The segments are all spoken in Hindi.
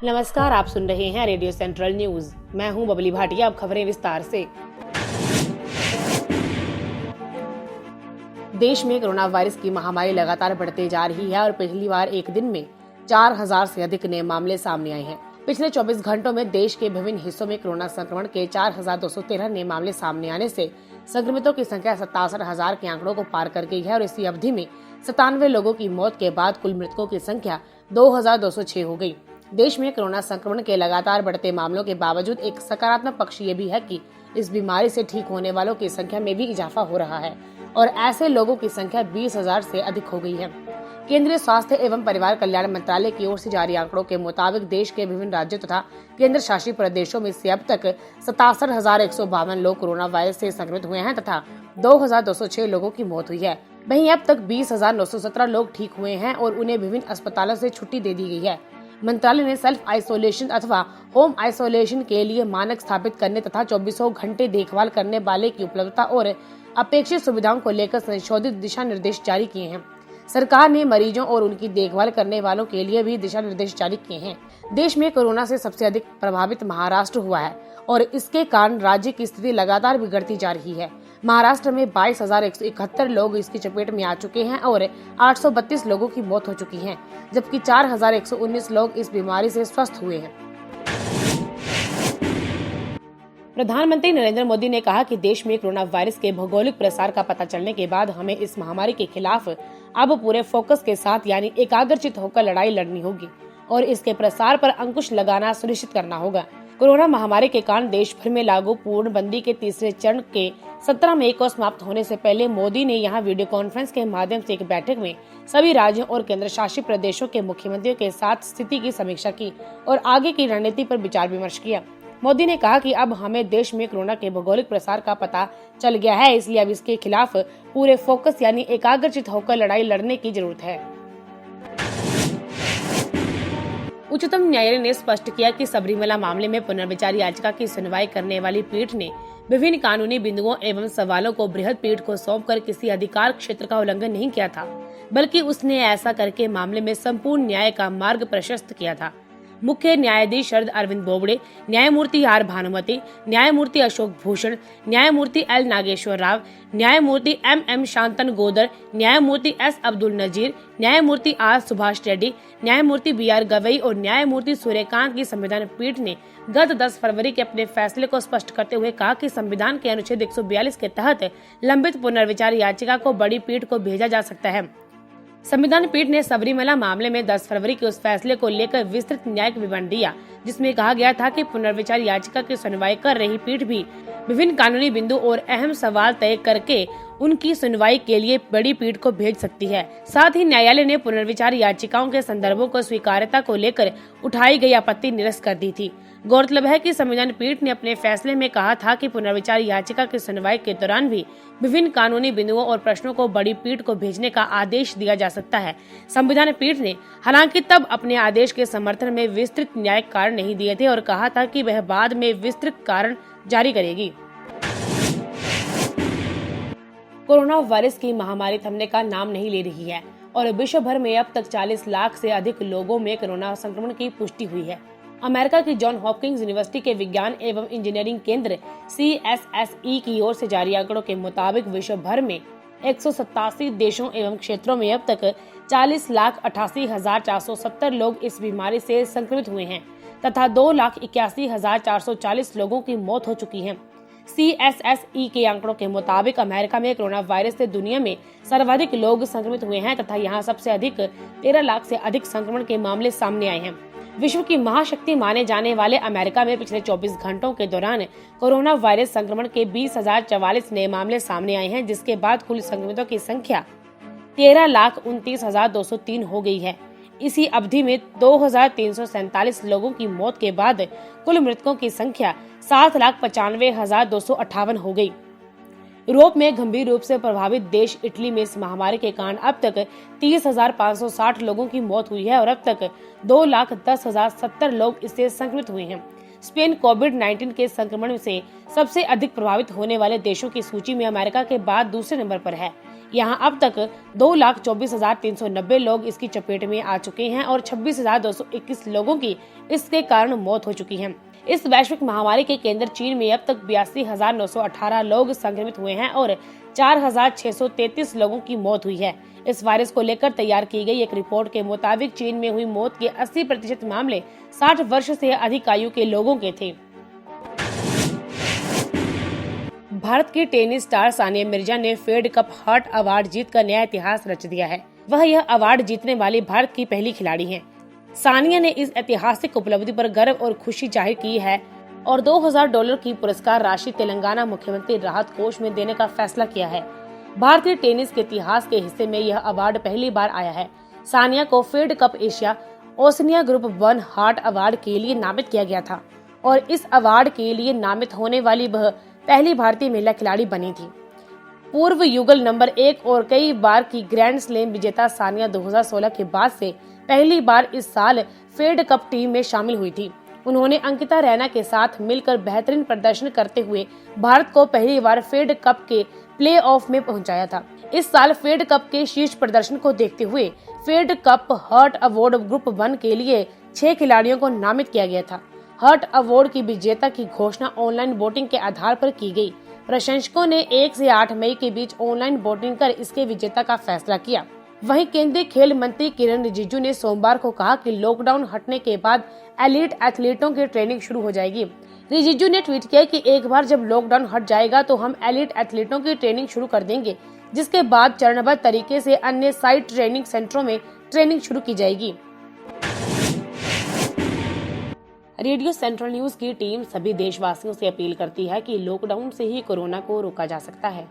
नमस्कार, आप सुन रहे हैं रेडियो सेंट्रल न्यूज। मैं हूं बबली भाटिया। अब खबरें विस्तार से। देश में कोरोना वायरस की महामारी लगातार बढ़ते जा रही है और पिछली बार एक दिन में 4000 से अधिक नए मामले सामने आए हैं। पिछले 24 घंटों में देश के विभिन्न हिस्सों में कोरोना संक्रमण के 4213 नए मामले सामने आने से संक्रमितों की संख्या 67,000 के आंकड़ों को पार कर गई है और इसी अवधि में 97 लोगों की मौत के बाद कुल मृतकों की संख्या 2206 हो गई। देश में कोरोना संक्रमण के लगातार बढ़ते मामलों के बावजूद एक सकारात्मक पक्ष ये भी है कि इस बीमारी से ठीक होने वालों की संख्या में भी इजाफा हो रहा है और ऐसे लोगों की संख्या 20,000 से अधिक हो गई है। केंद्रीय स्वास्थ्य एवं परिवार कल्याण मंत्रालय की ओर से जारी आंकड़ों के मुताबिक देश के विभिन्न राज्यों तथा केंद्र शासित प्रदेशों में से अब तक 67,152 लोग कोरोना वायरस से संक्रमित हुए हैं तथा 2206 लोगों की मौत हुई है। वहीं अब तक 20,917 लोग ठीक हुए हैं और उन्हें विभिन्न अस्पतालों से छुट्टी दे दी गई है। मंत्रालय ने सेल्फ आइसोलेशन अथवा होम आइसोलेशन के लिए मानक स्थापित करने तथा 24 घंटे देखभाल करने वाले की उपलब्धता और अपेक्षित सुविधाओं को लेकर संशोधित दिशा निर्देश जारी किए हैं। सरकार ने मरीजों और उनकी देखभाल करने वालों के लिए भी दिशा निर्देश जारी किए हैं। देश में कोरोना से सबसे अधिक प्रभावित महाराष्ट्र हुआ है और इसके कारण राज्य की स्थिति लगातार बिगड़ती जा रही है। महाराष्ट्र में 22,171 लोग इसकी चपेट में आ चुके हैं और 832 लोगों की मौत हो चुकी है, जबकि 4,119 लोग इस बीमारी से स्वस्थ हुए हैं। प्रधानमंत्री नरेंद्र मोदी ने कहा कि देश में कोरोना वायरस के भौगोलिक प्रसार का पता चलने के बाद हमें इस महामारी के खिलाफ अब पूरे फोकस के साथ यानी एकाग्रचित होकर लड़ाई लड़नी होगी और इसके प्रसार पर अंकुश लगाना सुनिश्चित करना होगा। कोरोना महामारी के कारण देश भर में लागू पूर्णबंदी के तीसरे चरण के 17 मई को समाप्त होने से पहले मोदी ने यहां वीडियो कॉन्फ्रेंस के माध्यम से एक बैठक में सभी राज्यों और केंद्र शासित प्रदेशों के मुख्यमंत्रियों के साथ स्थिति की समीक्षा की और आगे की रणनीति पर विचार विमर्श किया। मोदी ने कहा कि अब हमें देश में कोरोना के भौगोलिक प्रसार का पता चल गया है, इसलिए अब इसके खिलाफ पूरे फोकस यानी एकाग्रचित होकर लड़ाई लड़ने की जरूरत है। उच्चतम न्यायालय ने स्पष्ट किया कि सबरीमला मामले में पुनर्विचार याचिका की सुनवाई करने वाली पीठ ने विभिन्न कानूनी बिंदुओं एवं सवालों को बृहद पीठ को सौंपकर किसी अधिकार क्षेत्र का उल्लंघन नहीं किया था, बल्कि उसने ऐसा करके मामले में संपूर्ण न्याय का मार्ग प्रशस्त किया था। मुख्य न्यायाधीश शरद अरविंद बोबड़े, न्यायमूर्ति आर भानुमति, न्यायमूर्ति अशोक भूषण, न्यायमूर्ति एल नागेश्वर राव, न्यायमूर्ति एम शांतन गोदर, न्यायमूर्ति एस अब्दुल नजीर, न्यायमूर्ति आर सुभाष रेड्डी, न्यायमूर्ति BR गवई और न्यायमूर्ति सूर्यकांत की संविधान पीठ ने गत 10 फरवरी के अपने फैसले को स्पष्ट करते हुए कहा कि संविधान के अनुच्छेद 142 के तहत लंबित पुनर्विचार याचिका को बड़ी पीठ को भेजा जा सकता है। संविधान पीठ ने सबरीमला मामले में 10 फरवरी के उस फैसले को लेकर विस्तृत न्यायिक विवरण दिया, जिसमें कहा गया था कि पुनर्विचार याचिका की सुनवाई कर रही पीठ भी विभिन्न कानूनी बिंदु और अहम सवाल तय करके उनकी सुनवाई के लिए बड़ी पीठ को भेज सकती है। साथ ही न्यायालय ने पुनर्विचार याचिकाओं के संदर्भों को स्वीकार्यता को लेकर उठाई गई आपत्ति निरस्त कर दी थी। गौरतलब है कि संविधान पीठ ने अपने फैसले में कहा था कि पुनर्विचार याचिका की सुनवाई के दौरान भी विभिन्न कानूनी बिंदुओं और प्रश्नों को बड़ी पीठ को भेजने का आदेश दिया जा सकता है। संविधान पीठ ने हालांकि तब अपने आदेश के समर्थन में विस्तृत न्यायिक कारण नहीं दिए थे और कहा था कि वह बाद में विस्तृत कारण जारी करेगी। कोरोना वायरस की महामारी थमने का नाम नहीं ले रही है और विश्व भर में अब तक 40 लाख से अधिक लोगों में कोरोना संक्रमण की पुष्टि हुई है। अमेरिका की जॉन हॉपकिंस यूनिवर्सिटी के विज्ञान एवं इंजीनियरिंग केंद्र CSSE की ओर से जारी आंकड़ों के मुताबिक विश्व भर में 187 देशों एवं क्षेत्रों में अब तक 40,88,470 लोग इस बीमारी से संक्रमित हुए हैं तथा 2,81,440 लोगों की मौत हो चुकी है। CSSE के आंकड़ों के मुताबिक अमेरिका में कोरोना वायरस से दुनिया में सर्वाधिक लोग संक्रमित हुए हैं तथा यहाँ सबसे अधिक 13 लाख से अधिक संक्रमण के मामले सामने आए हैं। विश्व की महाशक्ति माने जाने वाले अमेरिका में पिछले 24 घंटों के दौरान कोरोना वायरस संक्रमण के 20,044 नए मामले सामने आए हैं, जिसके बाद कुल संक्रमितों की संख्या 13,29,203 हो गई है। इसी अवधि में 2,347 लोगों की मौत के बाद कुल मृतकों की संख्या 7,95,258 हो गई। यूरोप में गंभीर रूप से प्रभावित देश इटली में इस महामारी के कारण अब तक 30,560 लोगों की मौत हुई है और अब तक 2,10,070 लोग इससे संक्रमित हुए हैं। स्पेन कोविड-19 के संक्रमण से सबसे अधिक प्रभावित होने वाले देशों की सूची में अमेरिका के बाद दूसरे नंबर पर है। यहाँ अब तक 2,24,390 लोग इसकी चपेट में आ चुके हैं और 26,221 लोगों की इसके कारण मौत हो चुकी है। इस वैश्विक महामारी के केंद्र चीन में अब तक 82,918 लोग संक्रमित हुए हैं और 4,633 लोगों की मौत हुई है। इस वायरस को लेकर तैयार की गई एक रिपोर्ट के मुताबिक चीन में हुई मौत के 80% मामले 60 वर्ष से अधिक आयु के लोगों के थे। भारत की टेनिस स्टार सानिया मिर्जा ने फेड कप हॉट अवार्ड जीतकर नया इतिहास रच दिया है। वह यह अवार्ड जीतने वाली भारत की पहली खिलाड़ी हैं। सानिया ने इस ऐतिहासिक उपलब्धि पर गर्व और खुशी जाहिर की है और $2,000 की पुरस्कार राशि तेलंगाना मुख्यमंत्री राहत कोष में देने का फैसला किया है। भारतीय टेनिस के इतिहास के हिस्से में यह अवार्ड पहली बार आया है। सानिया को Fed Cup Asia Oceania group 1 hot award के लिए नामित किया गया था और इस अवार्ड के लिए नामित होने वाली वह पहली भारतीय महिला खिलाड़ी बनी थी। पूर्व युगल नंबर 1 और कई बार की ग्रैंड स्लैम विजेता सानिया 2016 के बाद से पहली बार इस साल फेड कप टीम में शामिल हुई थी। उन्होंने अंकिता रैना के साथ मिलकर बेहतरीन प्रदर्शन करते हुए भारत को पहली बार फेड कप के प्लेऑफ में पहुंचाया था। इस साल फेड कप के शीर्ष प्रदर्शन को देखते हुए Fed Cup hot award group 1 के लिए 6 खिलाड़ियों को नामित किया गया था। हॉट अवार्ड की विजेता की घोषणा ऑनलाइन वोटिंग के आधार पर की गई। प्रशंसकों ने 1 से 8 मई के बीच ऑनलाइन वोटिंग कर इसके विजेता का फैसला किया। वहीं केंद्रीय खेल मंत्री किरण रिजिजू ने सोमवार को कहा कि लॉकडाउन हटने के बाद एलीट एथलीटों की ट्रेनिंग शुरू हो जाएगी। रिजिजू ने ट्वीट किया कि एक बार जब लॉकडाउन हट जाएगा तो हम एलीट एथलीटों की ट्रेनिंग शुरू कर देंगे, जिसके बाद चरणबद्ध तरीके से अन्य साइट ट्रेनिंग सेंटरों में ट्रेनिंग शुरू की जाएगी। रेडियो सेंट्रल न्यूज की टीम सभी देशवासियों से अपील करती है कि लॉकडाउन से ही कोरोना को रोका जा सकता है।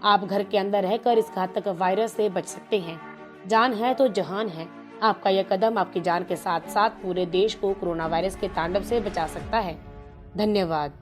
आप घर के अंदर रहकर इस घातक वायरस से बच सकते हैं। जान है तो जहान है। आपका यह कदम आपकी जान के साथ साथ पूरे देश को कोरोना वायरस के तांडव से बचा सकता है। धन्यवाद।